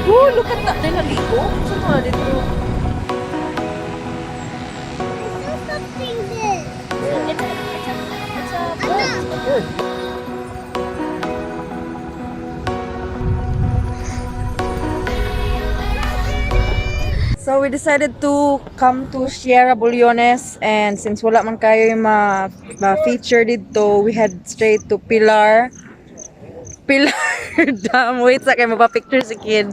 Oh, look at that. May naligo. Saan mo dito? Something this. It's a boat. So we decided to come to Sierra Bullones, and since wala man kayo yung ma-feature dito, we head straight to Pilar. Pilar Dam. Wait sa kayo, mapapicture si kid.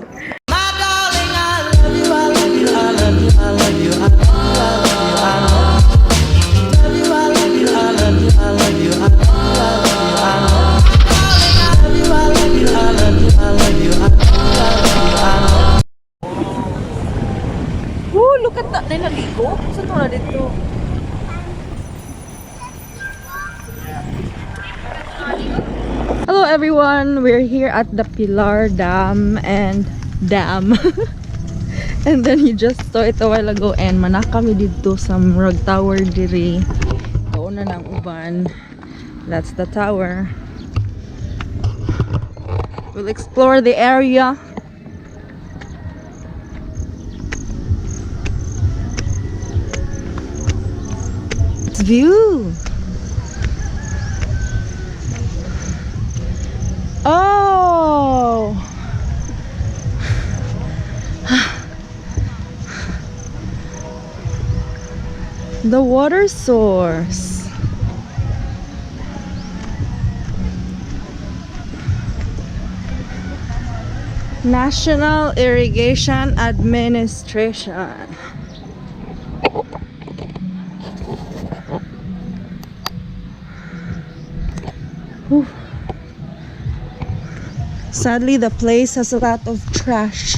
Oh, look at that. May naligo. Saan mo dito? Hello everyone, we're here at the Pilar Dam and and then you just saw it a while ago, and manak kami dito sa Murag Tower diri. Kauna ng uban. That's the tower. We'll explore the area. It's view. Oh, the water source. National Irrigation Administration. Whew. Sadly, the place has a lot of trash.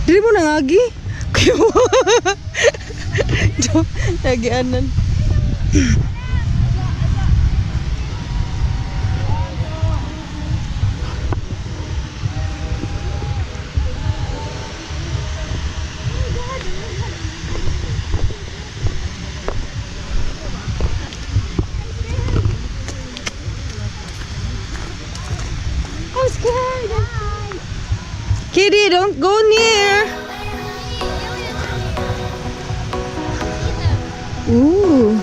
Dili mo nangagi? Nagianan. I'm scared. Kitty, don't go near. Ooh.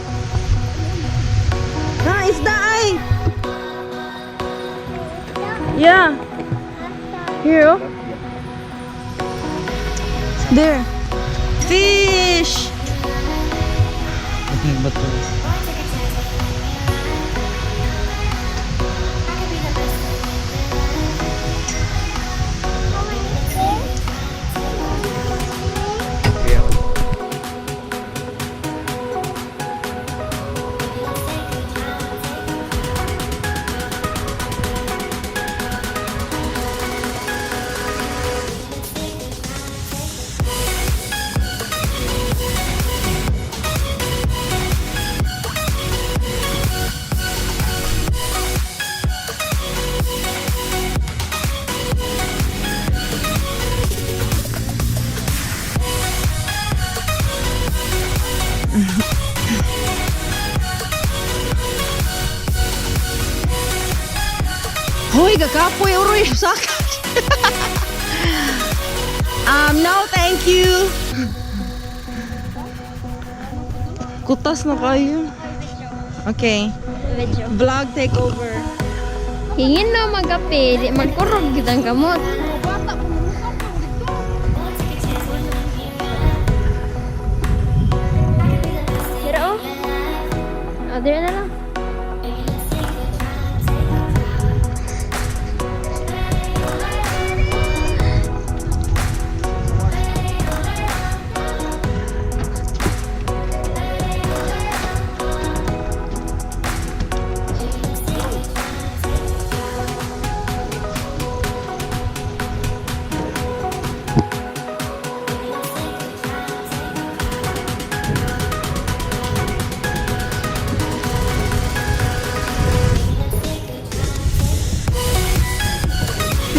Ah, isda ay. Yeah. Here. Oh. There. Fish. Hoy, gakapoy uroy sakat. No, thank you. Kutas na kayo. Okay. Vlog takeover. Hingin na magapi, di magkurog kitang kamot. Pero there na lang.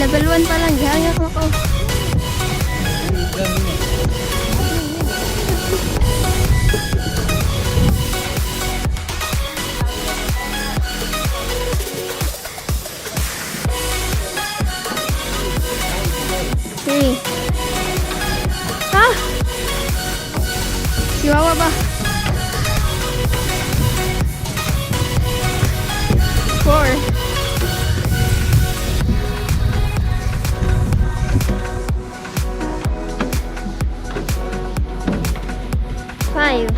Level 1 pa lang, gihangak mo ko. Three. Ha? Chihuahua ba? 4. 5.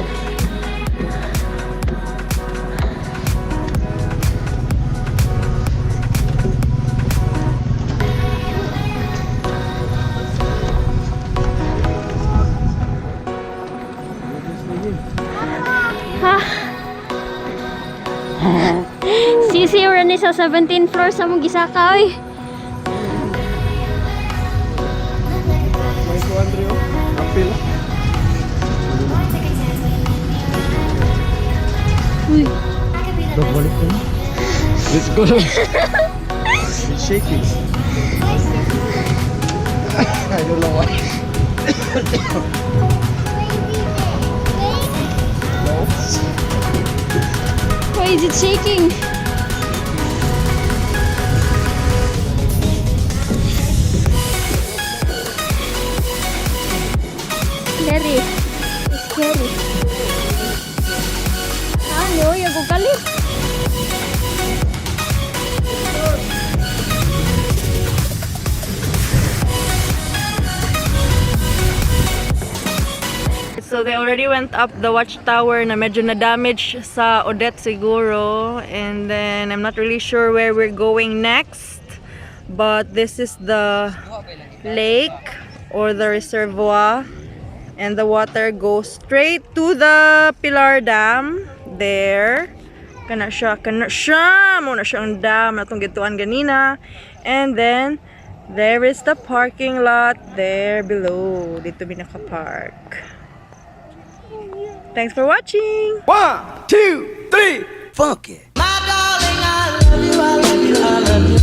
Ha? Sisi ora ni sa 17th floor sa mong gisaka oy. May kuwan rin apil. Uy. Balik ka na. Let's go. It's shaking. I don't know why. No. Why is it shaking? Scary. It's scary. Ano? Yung kalit. So they already went up the watchtower na medyo na-damage sa Odette siguro. And then I'm not really sure where we're going next. But this is the lake or the reservoir. And the water goes straight to the Pilar Dam. There. Kana siya. Muna siya ang dam na itong gituan ganina. And then there is the parking lot there below. Dito binaka-park. Thanks for watching! 1, 2, 3, funky. My darling, I love you, I love you, I love you.